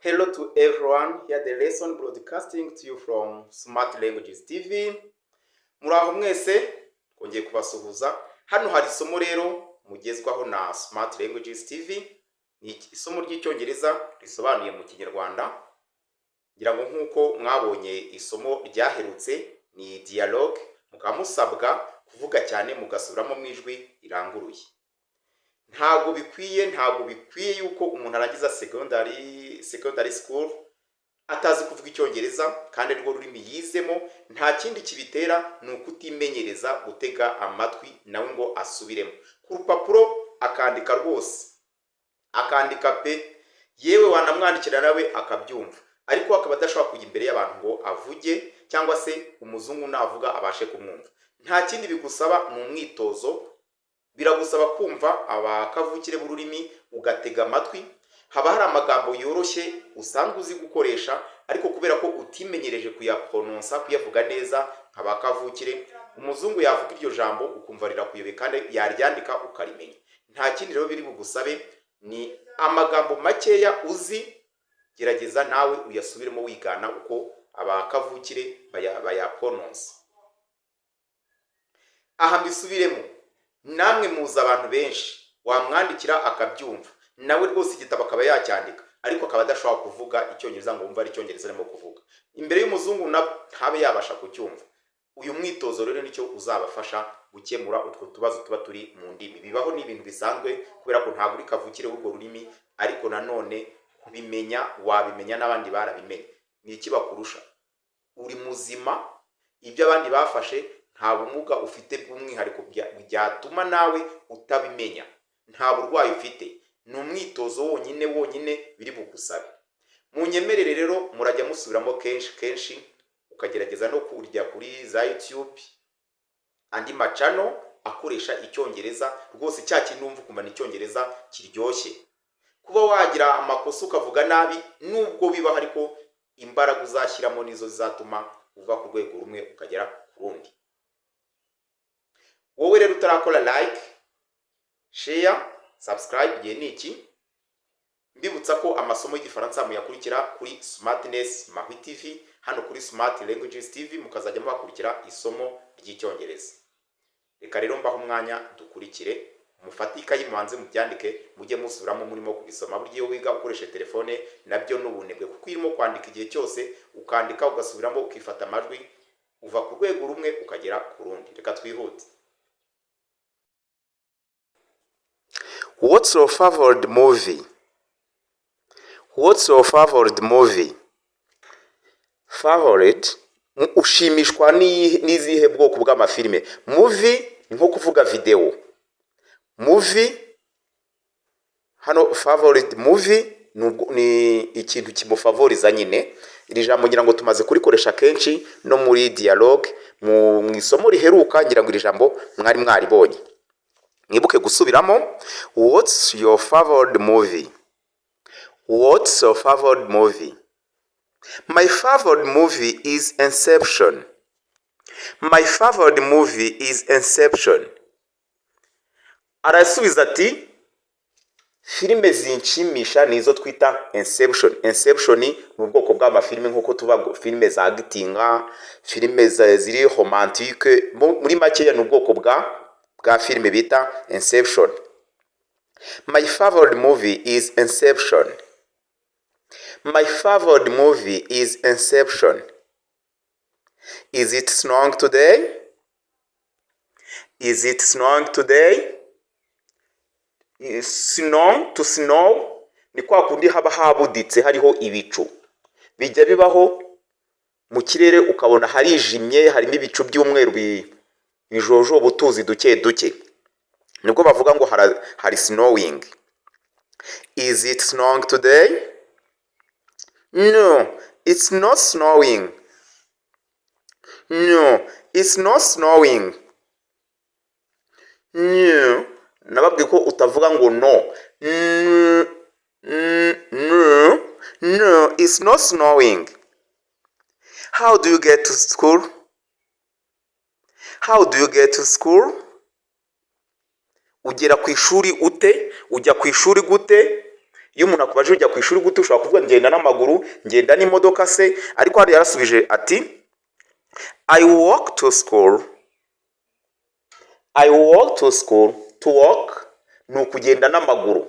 Hello to everyone, here the lesson broadcasting to you from Smart Languages TV. Muraho mwese, kongeye kubasuhuza. Hano hari isomo rero mugezwaho na Smart Languages TV. Ni isomo ry'Icyongereza risobanuye mu Kinyarwanda. Ngira ngo nkuko mwabonye isomo ryaherutse ni dialogue, mukamusabwa kuvuga cyane mugasubiramo mu ijwi riranguruye. Ntago bikwiye yuko umuntu arangiza secondary school atazi kuvuga Icyongereza kandi rwo rurimi yizemo. Nta kindi kibitera ni ukutimenyereza gutega amatwi nawe ngo asubiremo. Ku rupapuro akandika rwose, akandika pe, yewe wanamwandikira nawe akabyumva, ariko akaba adashobora kujya imbere y'abantu ngo avuge, cyangwa se umuzungu navuga abashe kumwumva. Nta kindi bigusaba ni umwitozo. Biragusaba kumva abakavukire b'ururimi ugatega amatwi. Haba hari amagambo yoroshye usanzwe uzi gukoresha, ariko kubera ko utimenyereje kuyaprononsa, kuyavuga neza nk'abakavukire, umuzungu yavuga iryo jambo ukumva rirakuyobeye kandi yaryandika ukarimenya. Nta kindi rero biri bugusabe, ni amagambo makeya uzi, gerageza nawe uyasubiremo wigana uko abakavukire bayaprononsa. Aha mbisubiremo, namwe muzi abantu benshi wamwandikira akabyumva, nawe rwose igitabo akaba yacyandika, ariko akaba adashobora kuvuga Icyongereza ngo wumva ari Icyongereza arimo kuvuga. Imbere y'umuzungu ntabe yabasha kucyumva. Uyu mwitozo rero nicyo uzabafasha gukemura utwo tubazo tuba turi mu ndimi. Bibaho ni ibintu bisanzwe kubera ko ntabwo uri kavukire w'urwo rurimi, ariko nanone kubimenya wabimenya n'abandi barabimenye. Ni iki bakurusha? Uri muzima, ibyo abandi bafashe nta bumuga ufite bw'umwihariko byatuma nawe utabimenya. Nta burwayi ufite, ni umwitozo wonyine biri bugusabe. Munyemerere rero murajya musubiramo kenshi, ukagerageza no kurya kuri za YouTube andi macano akoresha Icyongereza. Rwose cya kintu umva ukumva Icyongereza kiryoshye. Kuba wagira amakosa ukavuga nabi nubwo biba, ariko imbaraga uzashyiramo nizo zizatuma uva ku rwego rumwe ukagera ku rundi. Wowe rero utarakora like, share, subscribe igihe niki, mbibutsa ko amasomo y'Igifaransa muyakurikira kuri Smartness Mahwi TV, hano kuri Smart Languages TV mukazajya mubakurikira isomo ry'Icyongereza. Reka rero mbaho umwanya dukurikire, mufate ikayi mubanze mubyandike, mujye musubiramo murimo kubisoma. Buryo wiga ukoresha telefone nabyo n'ubunebwe, kuko irimo kwandika igihe cyose, ukandika ugasubiramo ukifata amajwi, uva ku rwego rumwe ukagera ku rundi. Reka twihute. What's your favorite movie? What's your favorite movie? Favorite, ushimishwa n'izihe bwoko bw'amafilme. Movie ni nko kuvuga video. Movie, hano favorite movie ni ikintu kimufavoriza nyine. Iri jambo ngira ngo tumaze kurikoresha kenshi no muri dialogue mu isomo riheruka, ngira ngo iri jambo mwari mwaribonye. Mwibuke gusubiramo. What's your favorite movie? What's your favorite movie? My favorite movie is Inception. My favorite movie is Inception. Arasubiza ati, filime zinshimisha nizo twita Inception. Inception ni mu bwoko bw'amafilime nk'uko tuvuga filime za gitinga, filime ziri romantique. Muri makeya ni ubwoko bwa filime bita Inception. My favorite movie is Inception. My favorite movie is Inception. Is it snowing today? Is it snowing today? Snow, to snow ni kwa kundi haba habuditse hariho ibicu. Bijya bibaho mu kirere ukabona harijimye, harimo ibicu by'umweru bijojo butuzi duke. Nibwo bavuga ngo hari snowing. Is it snowing today? No, it's not snowing. No, it's not snowing. No, nababwiye ko utavuga ngo no. No, it's not snowing. How do you get to school? How do you get to school? Ugera ku ishuri ute? Ujya ku ishuri gute? iyo umuntu akubajije ujya ku ishuri gute, ushobora kuvuga ngenda n'amaguru, ngenda n'imodoka se, ariko hari yarasubije ati I walk to school. I walk to school. To walk ni ukugenda n'amaguru.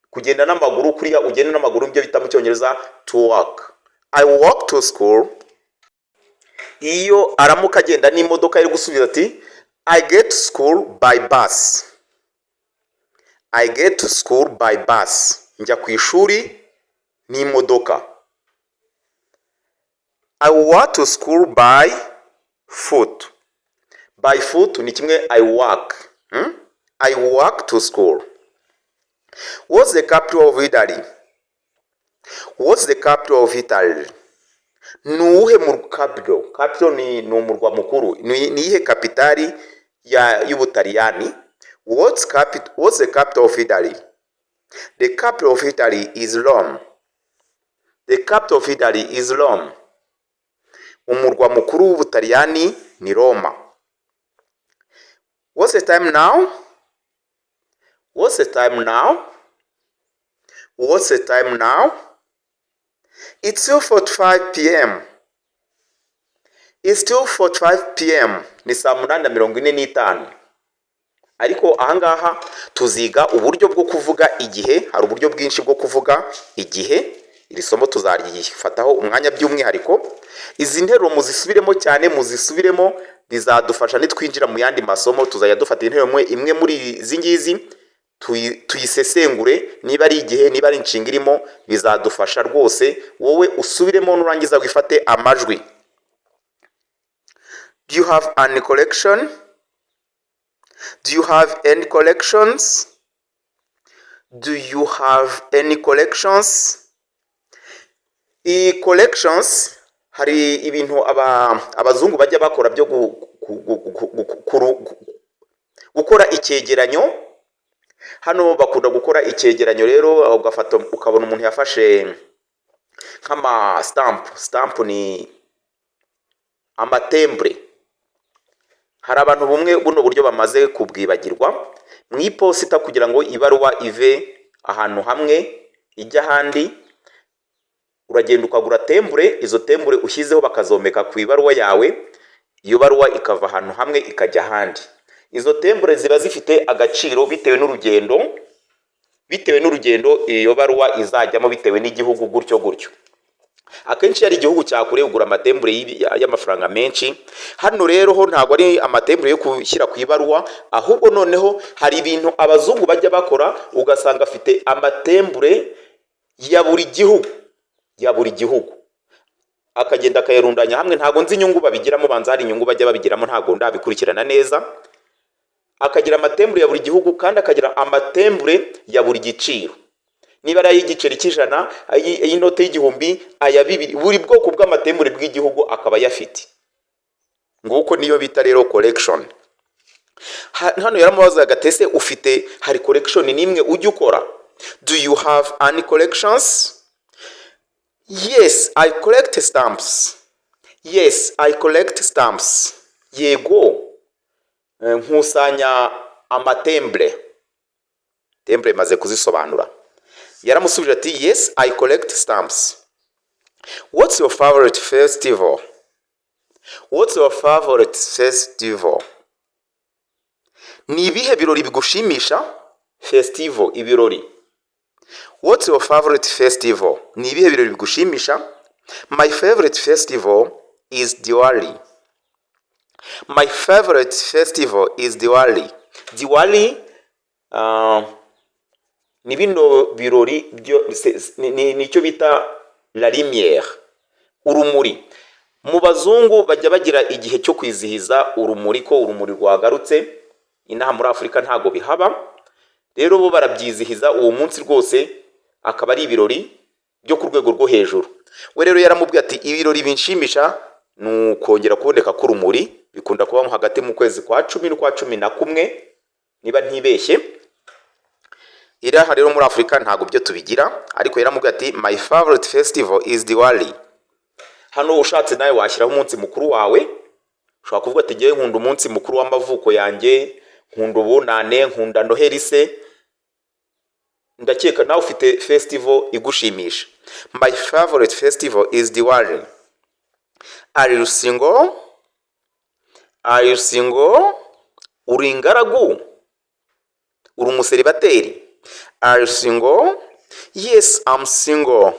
Kugenda n'amaguru, kuriya ugenda n'amaguru byo bita mu Cyongereza to walk. I walk to school. Iyo aramuka agenda n'imodoka iri gusubiza ati I get to school by bus. I get to school by bus. Njya ku ishuri n'imodoka. I walk to school by foot. By foot ni kimwe I walk. I walk to school. What's the capital of Italy? What's the capital of Italy? Nuhe mu capital. Capital ni umurwa mukuru. Ni ihe kapitali y'Ubutaliyani. What's the capital of Italy? The capital of Italy is Rome. The capital of Italy is Rome. Umurwa mukuru w'Ubutaliyani ni Roma. What's the time now? What's the time now? What's the time now? It's 2:45 p.m. It's 2:45 p.m. Ni saa 8:45. Ariko ahangaha tuziga uburyo bwo kuvuga igihe. Hari uburyo bwinshi bwo kuvuga igihe. Iri somo tuzarifataho umwanya by'umwihariko. Izi nteruro muzisubiremo cyane, muzisubiremo, bizadufasha nitwinjira mu yandi masomo. Tuzajya dufata interuro imwe muri izi ngizi tuyisesengure, niba ari igihe, niba ari inshinga irimo, bizadufasha rwose. Wowe usubiremo nurangiza wifate amajwi. Do you have any collection? Do you have any collections? Do you have any collections? Collections hari ibintu abazungu bajya bakora byo gukora icyegeranyo. Hano bakunda gukora icyegeranyo rero, ugafata ukabona umuntu yafashe nk'ama stamp ni amatembre. Hari abantu bumwe buno buryo bamaze kubwibagirwa mu iposita kugira ngo ibaruwa ive ahantu hamwe ijya ahandi. Uragenda ukagura tembure, izo tembure ushyizeho bakazomeka ku ibaruwa yawe, iyo baruwa ikava ahantu hamwe ikajya ahandi. Izo tembure ziba zifite agaciro bitewe n'urugendo iyo baruwa izajyamo, bitewe n'igihugu gutyo. Akenshi ari igihugu cyakure ugura amatembure y'amafaranga menshi. Hano rero ho ntago ari amatembure yo kushyira ku ibaruwa, ahubwo noneho hari ibintu abazungu bajya bakora ugasanga afite amatembure ya buri gihugu. Akagenda akayarundanya hamwe. Ntago nzi inyungu babigiramo, banza hari inyungu bajya babigiramo, ntago ndabikurikirana neza. Akagira amatembure ya buri gihugu kandi akagira amatembure ya buri giciro. Niba ari ay'igiceri cy'ijana, ay'inote y'igihumbi, aya 2, buri bwoko bw'amatembure bw'igihugu akaba yafite. Nguko niyo bita rero collection. Hano yaramubaza gatese ufite hari collection nimwe ujya ukora? Do you have any collections? Yes, I collect stamps. Yes, I collect stamps. Yego, nkusanya amatembre. Tembre maze kuzisobanura. Yaramusubije ati yes, I collect stamps. What's your favorite festival? What's your favorite festival? Ni ibihe birori bigushimisha? Festival, ibirori. What's your favorite festival? Ni ibihe birori bigushimisha? My favorite festival is Diwali. My favorite festival is Diwali. Diwali ni bino birori nicyo bita la lumière, urumuri. Mu bazungu bajya bagira igihe cyo kwizihiza urumuri, ko urumuri rwagarutse. Inaha muri Afrika ntago bihaba. Rero bo barabyizihiza uwo munsi rwose, akaba ari ibirori byo ku rwego rwo hejuru. We rero yaramubwiye ati ibirori binshimisha nukongera kuboneka k'urumuri, bikunda kuba hagati mu kwezi kwa 10 no kwa 11 niba ntibeshye. Iraha rero muri Afrika ntago byo tubigira, ariko yaramubwiye ati my favorite festival is Diwali. Hano ushatse nawe washyiraho umunsi mukuru wawe. Ushobora kuvuga ati ngiye nkunda umunsi mukuru w'amavuko yanjye, nkunda ubunane, nkunda Noheli se. ndakeka nawe ufite festival igushimisha. My favorite festival is Diwali. Are you single? Are you single? Uri ingaragu? Uri umuseribateri? Are you single? Yes, I'm single.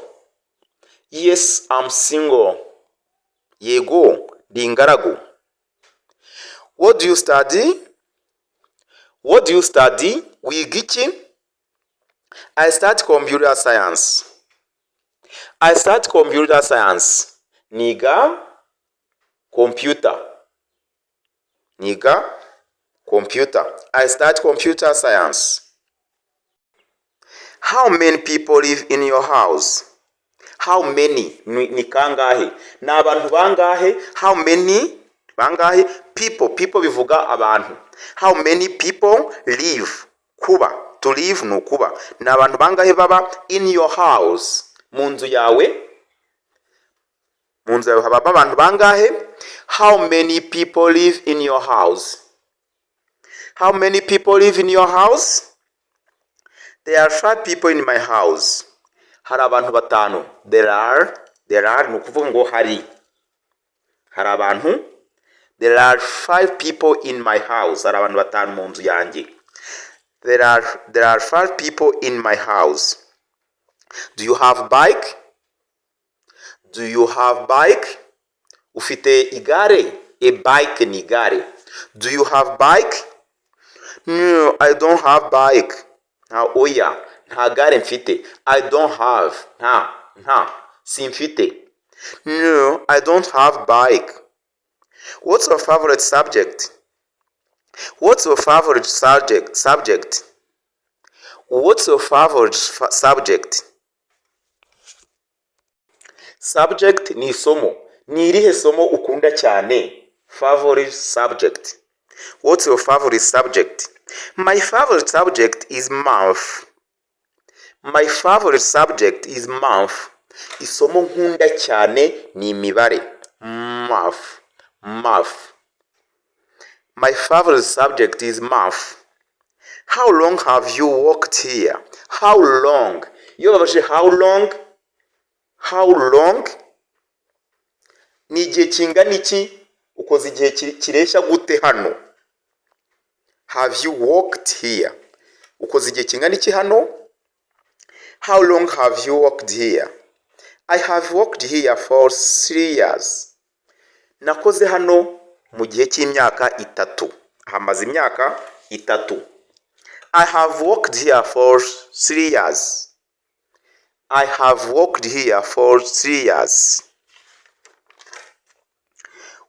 Yes, I'm single. Yego, ndi ingaragu. What do you study? What do you study? Wiga iki? I study computer science. I study computer science. Niga computer. Niga computer. I study computer science. How many people live in your house? How many? Ni kangahe? Ni abantu bangahe? How many? Bangahe? People bivuga abantu. How many people live? Kuba. To live no kuba. Ni abantu bangahe baba in your house? Mu nzu yawe? Mu nzu yawe haba abantu bangahe? How many people live in your house? How many people live in your house? There are 5 people in my house. Hari abantu batanu. There are ni ukuvuga ngo hari abantu. There are 5 people in my house. Hari abantu batanu mu nzu yanjye. There are 5 people in my house. Do you have bike? Do you have bike? Ufite igare? A bike ni igare. Do you have bike? No, I don't have bike. Oya, nta gare mfite. I don't have. Simfite. No, I don't have bike. What's your favorite subject? What's your favorite subject? What's your favorite subject? Subject ni isomo. Ni irihe somo ukunda cyane? Favorite subject. What's your favorite subject? My favorite subject is math. My favorite subject is math. Isomo nkunda cyane ni imibare. Math. My favorite subject is math. How long have you worked here? How long? Iyo babashe how long? Ni igihe kingana iki? Ukoze igihe kireshya gute hano? Have you worked here? Ukoze igihe kingana iki hano? How long have you worked here? I have worked here for 3 years. Nakoze hano mu gihe cy'imyaka 3. Hamaze imyaka 3. I have worked here for 3 years. I have worked here for 3 years.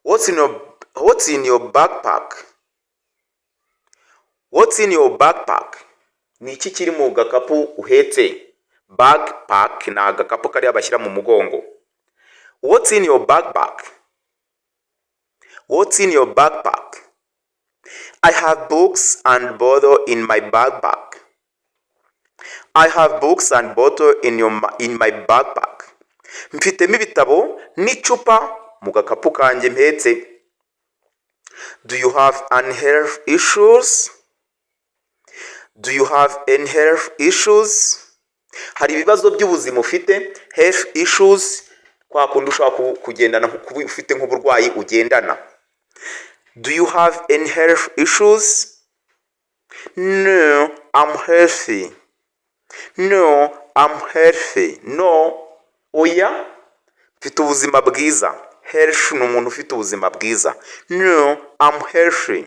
What's in your backpack? What's in your backpack? Ni iki kiri mu gakapu uhetse? Backpack ni agakapu kari abashyira mu mugongo. What's in your backpack? What's in your backpack? I have books and bottle in my backpack. I have books and bottle in my backpack. Mfitemo ibitabo n'icupa mu gakapu kanjye mpetse. Do you have any health issues? Do you have any health issues? Hari ibibazo by'ubuzima ufite? Health issues kwa kundi ushaka kugendana ufite nk'uburwayi ugendana. Do you have any health issues? No, I'm healthy. No, I'm healthy. No, oya, mfite ubuzima bwiza. Health ni umuntu ufite ubuzima bwiza. No, I'm healthy.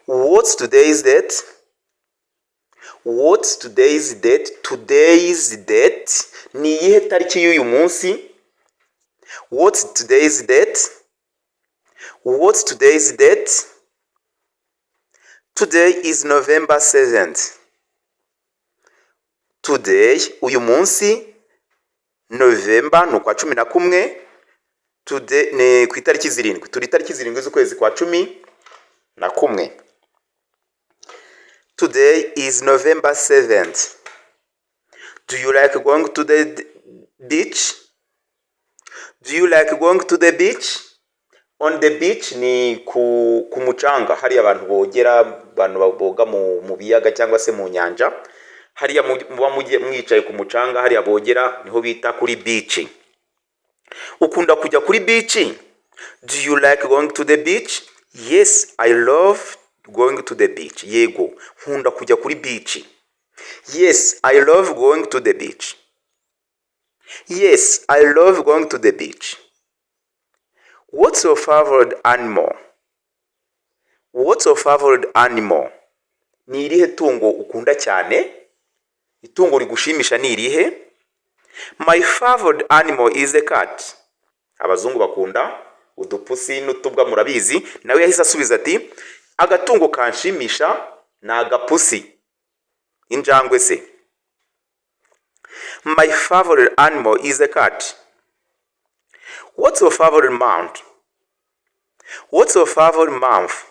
What's today's date? What's today's date? Today's date ni iyihe tariki y'uyu munsi? What's today's date? What's today's date? Today is November 7th. Today, uyu munsi, November, ni kwa 11. Today, ni ku itariki 7. Turi itariki 7 z'ukwezi kwa 11. Today is November 7th. Do you like going to the beach? Do you like going to the beach? On the beach ni ku mucanga, hari abantu bogera, abantu boga mu biyaga cyangwa se mu nyanja, hariya muba mwicaye ku mucanga, hariya bogera niho bita kuri beach. Ukunda kujya kuri beach? Do you like going to the beach? Yes, I love going to the beach. Yego, nkunda kujya kuri beach. Yes, I love going to the beach. Yes, I love going to the beach. What's your favorite animal? What's your favorite animal? Ni irihe tungo ukunda cyane? Itungo rigushimisha ni irihe? My favorite animal is a cat. Abazungu bakunda udupusi n'utubwa murabizi, nawe yahise asubiza ati agatungo kanshimisha na agapusi. Injangwe se. My favorite animal is a cat. What's your favorite month? What's your favorite month?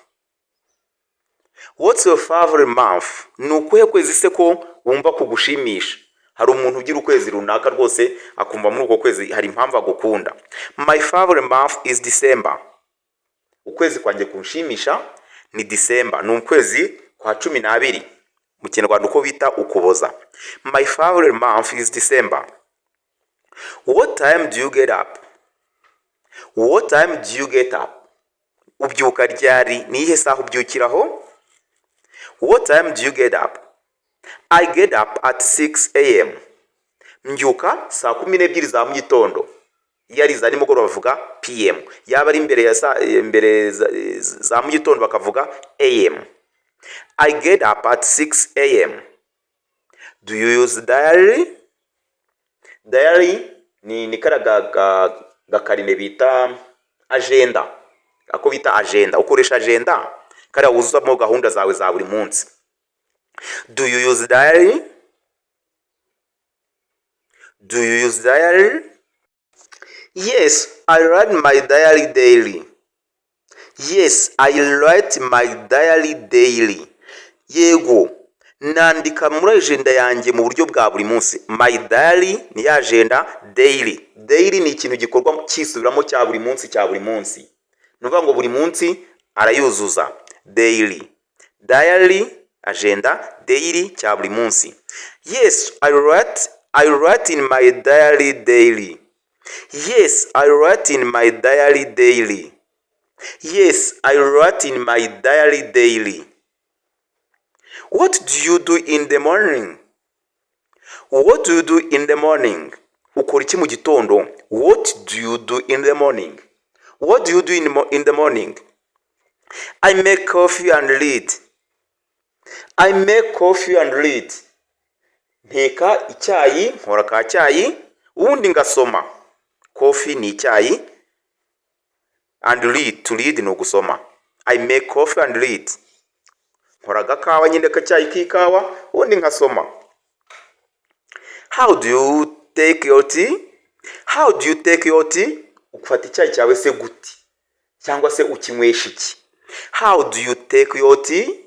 What's your favorite month? Nukuhe kwezi se ko wumva kugushimisha? Hari umuntu ugira ukwezi runaka rwose akumva muri uko kwezi hari impamvu agukunda. My favorite month is December. Ukwezi kwanjye kunshimisha ni December. Ni ukwezi kwa 12 mu Kinyarwanda uko bita Ukuboza. My favorite month is December. What time do you get up? What time do you get up? Ubyuka ryari? Ni ihe saha ubyukiraho? What time do you get up? I get up at 6 a.m. Mbyuka saa 12 za mu gitondo. Yari za nimugoroba bavuga PM. Yaba ari imbere za mu gitondo bakavuga AM. I get up at 6 a.m. Do you use diary? Diary ni karaga gakarine bita agenda. Ako bita agenda. Ukoresha agenda kare wuzuzamo gahunda zawe za buri munsi. Do you use diary? Do you use diary? Yes, I write my diary daily. Yes, I write my diary daily. Yego, nandika muri agenda yanjye mu buryo bwa buri munsi. My diary ni agenda daily. Daily ni ikintu gikorwa cyisubiramo cya buri munsi. Nuvuga ngo buri munsi arayuzuza. Daily. Diary, agenda, daily cya buri munsi. Yes, I write in my diary daily. Yes, I write in my diary daily. Yes, I write in my diary daily. What do you do in the morning? What do you do in the morning? Ukora iki mu gitondo? What do you do in the morning? What do you do in the morning? I make coffee and read. I make coffee and read. Nteka icyayi, nkora ka cyayi, ubundi ngasoma. Coffee ni icyayi and read, to read ni ugusoma. I make coffee and read. Nkora gakawa nyine ka cyayi k'ikawa, ubundi nkasoma. How do you take your tea? How do you take your tea? Ufata icyayi cyawe se gute? Cyangwa se ukinywesha iki? How do you take your tea?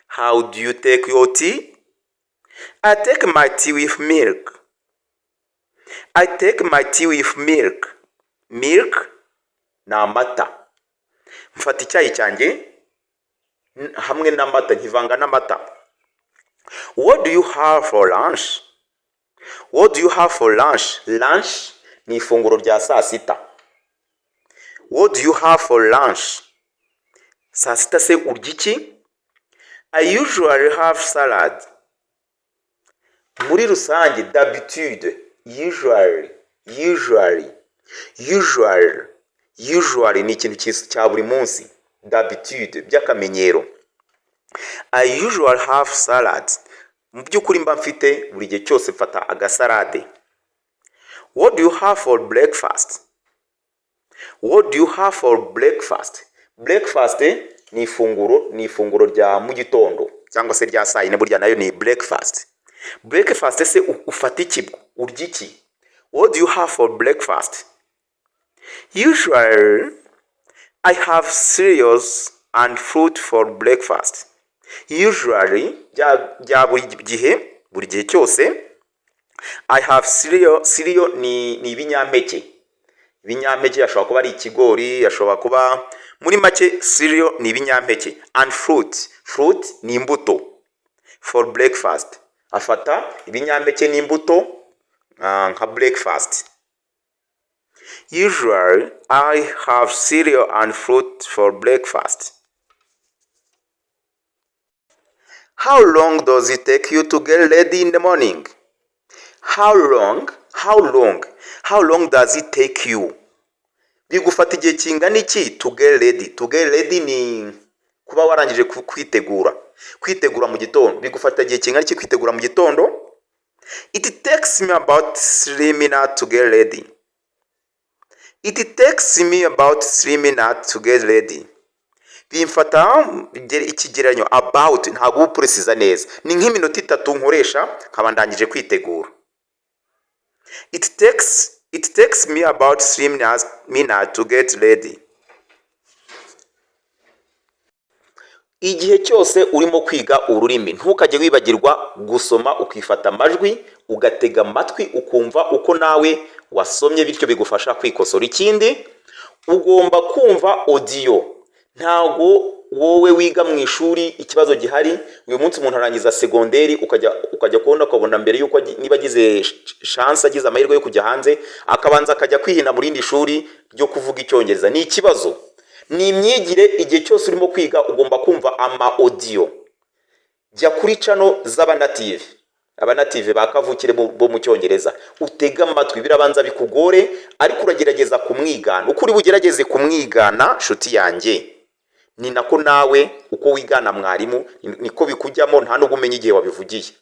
How do you take your tea? I take my tea with milk. I take my tea with milk. Milk na amata. Mfata icyayi cyanjye hamwe n'amata, nkivanga n'amata. What do you have for lunch? What do you have for lunch? Lunch ni ifunguro rya saa sita. What do you have for lunch? Saa sita se urya iki? I usually have salad. Muri rusange, d'habitude, usually ni ikintu cya buri munsi. D'habitude, by'akamenyero. I usually have salad. Mu by'ukuri mba mfite buri gihe cyose mfata agasalade. What do you have for breakfast? What do you have for breakfast? Breakfast ni ifunguro rya mu gitondo cyangwa se rya saa yine, burya nayo ni breakfast. Breakfast se ufata iki? Urya iki? What do you have for breakfast? Usually I have cereals and fruit for breakfast. Usually buri gihe cyose I have cereal ni ibinyampeke. ibinyampeke ashobora kuba ari ikigori, ashobora kuba muri make cereal ni ibinyampeke. And fruit ni imbuto. For breakfast afata ibinyampeke n'imbuto nka breakfast. Usually I have cereal and fruit for breakfast. How long does it take you to get ready in the morning? How long does it take you? Bigufata igihe kingana iki to get ready? To get ready ni kuba warangije kwitegura mu gitondo. Bigufata igihe kingana iki kwitegura mu gitondo? It takes me about 3 minutes to get ready. It takes me about 3 minutes to get ready. Bimfata ikigereranyo about ntabwo uprecisa neza. Ni nk'iminota 3 nkoresha nkaba ndangije kwitegura. It takes me about 3 minutes to get ready. Igihe cyose urimo kwiga ururimi ntukajye wibagirwa gusoma ukifata amajwi ugatega amatwi ukumva uko nawe wasomye, bityo bigufasha kwikosora. Ikindi ugomba kumva audio. Ntago wowe wiga mu ishuri ikibazo gihari uyu munsi umuntu arangiza segonderi ukajya kubona ukabona mbere yuko niba agize chance agize amahirwe yo kujya hanze akabanza akajya kwihina mu rindi shuri ryo kuvuga Icyongereza. Ni ikibazo. Ni imyigire. Igihe cyose urimo kwiga ugomba kumva ama audio. Jya kuri channel z'abanative bakavukire bo mu Cyongereza utega amatwi, birabanza bikugore ariko uragerageza kumwigana. Uko uri bugerageze kumwigana shuti yanjye ni nako nawe uko wigana mwarimu niko bikujyamo, nta nubwo umenya igihe wabivugiye.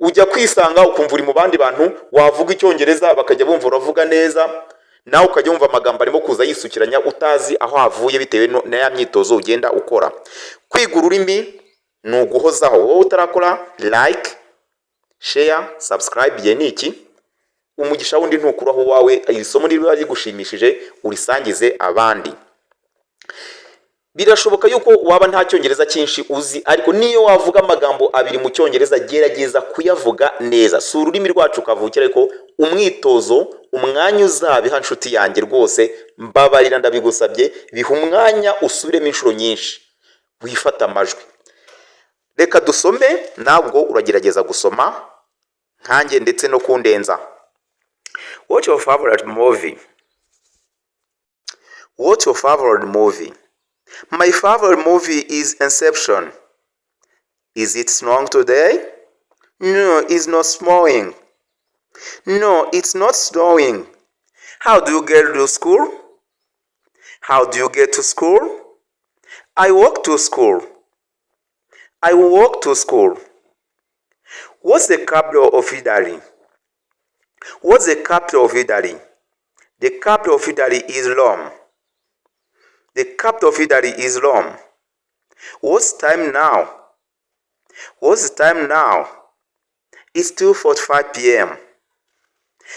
Ujya kwisanga ukumva uri mu bandi bantu wavuga Icyongereza bakajya bumva uravuga neza, nawe ukajya wumva amagambo arimo kuza yisukiranya utazi aho avuye bitewe na ya myitozo ugenda ukora. Kwiga ururimi ni uguhozaho. Wowe utarakora like, share, subscribe ye niki umugisha wundi ntukuraho wawe. Iri somo niba rigushimishije urisangize abandi. Birashoboka yuko waba nta Cyongereza cyinshi uzi, ariko niyo wavuga amagambo abiri mu Cyongereza gerageza kuyavuga neza. Si ururimi rwacu kavukira, ariko umwitozo umwanya uzabiha nshuti yanjye rwose mbabarira ndabigusabye, biha umwanya usubiremo inshuro nyinshi wifata amajwi. Reka dusome, nabwo uragerageza gusoma nkanjye ndetse no kundenza. What's your favorite movie? What's your favorite movie? My favorite movie is Inception. Is it snowing today? No, it's not snowing. No, it's not snowing. How do you get to school? How do you get to school? I walk to school. I walk to school. What's the capital of Italy? What's the capital of Italy? The capital of Italy is Rome. The capital of Italy is Rome. What's the time now? What's the time now? It's 2:45 p.m.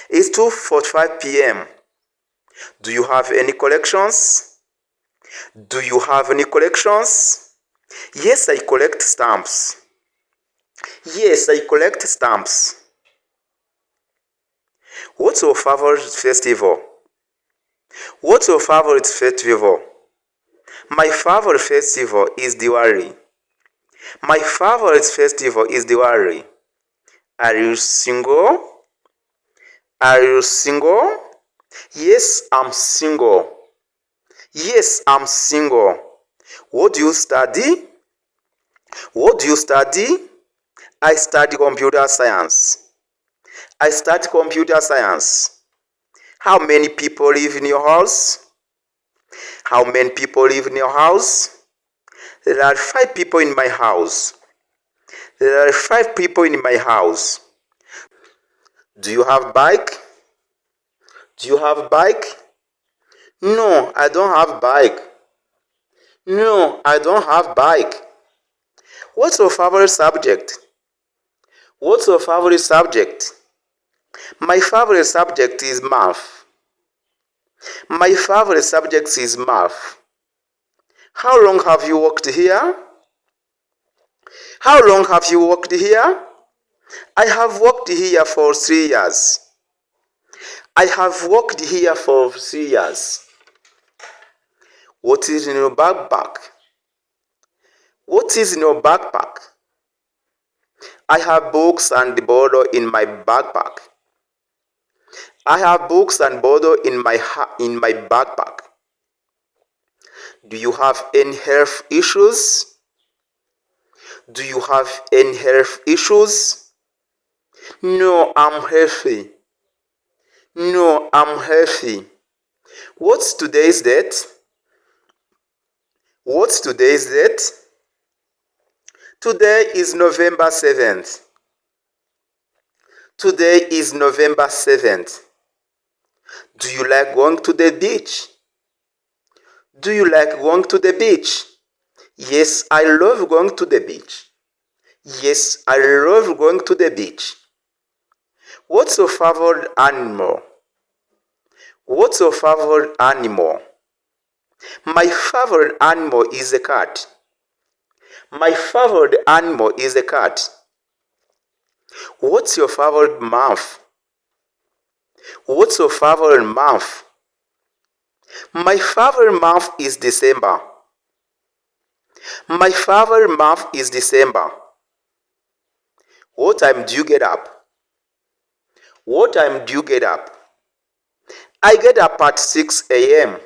It's 2:45 p.m. Do you have any collections? Do you have any collections? Yes, I collect stamps. Yes, I collect stamps. What's your favorite festival? What's your favorite festival? My favorite festival is Diwali. My favorite festival is Diwali. Are you single? Are you single? Yes, I'm single. Yes, I'm single. What do you study? What do you study? I study computer science. I study computer science. How many people live in your house? How many people live in your house? There are 5 people in my house. There are 5 people in my house. Do you have bike? Do you have bike? No, I don't have bike. No, I don't have bike. What's your favorite subject? What's your favorite subject? My favorite subject is math. My favorite subject is math. How long have you worked here? How long have you worked here? I have worked here for 3 years. I have worked here for 3 years. What is in your backpack? What is in your backpack? I have books and bottle in my backpack. I have books and bottle in my backpack. Do you have any health issues? Do you have any health issues? No, I'm healthy. No, I'm healthy. What's today's date? What's today's date? Today is November 7th. Today is November 7th. Do you like going to the beach? Do you like going to the beach? Yes, I love going to the beach. Yes, I love going to the beach. What's your favorite animal? What's your favorite animal? My favorite animal is a cat. My favorite animal is a cat. What's your favorite month? What's your favorite month? My favorite month is December. My favorite month is December. What time do you get up? What time do you get up? I get up at 6 a.m.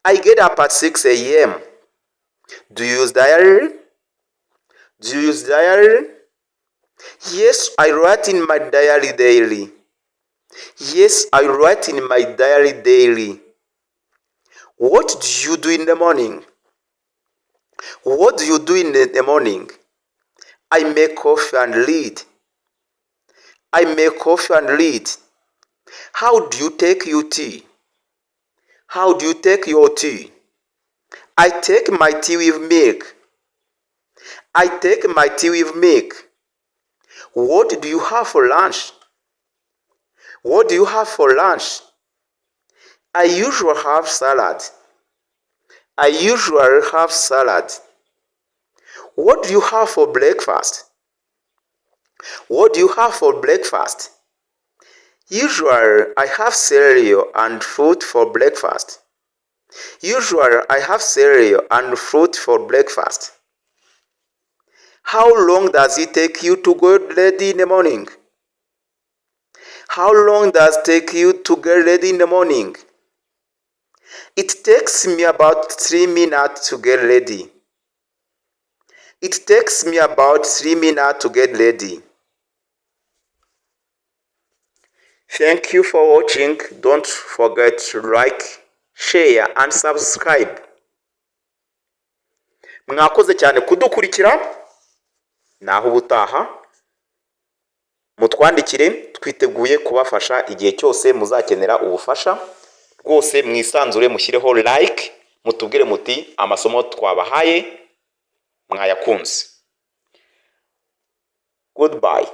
I get up at 6 a.m. Do you use diary? Do you use diary? Yes, I write in my diary daily. Yes, I write in my diary daily. What do you do in the morning? What do you do in the morning? I make coffee and read. I make coffee and read. How do you take your tea? How do you take your tea? I take my tea with milk. I take my tea with milk. What do you have for lunch? What do you have for lunch? I usually have salad. I usually have salad. What do you have for breakfast? What do you have for breakfast? Usually I have cereal and fruit for breakfast. Usually I have cereal and fruit for breakfast. How long does it take you to get ready in the morning? How long does it take you to get ready in the morning? It takes me about 3 minutes to get ready. It takes me about 3 minutes to get ready. Thank you for watching. Don't forget to like, share and subscribe. Mwakoze cyane kudukurikira. Naho ubutaha mutwandikire, twiteguye kubafasha igihe cyose muzakenera ubufasha. Rwose mwisanzure mushyireho like, mutubwire muti amasomo twabahaye mwayakunze. Goodbye.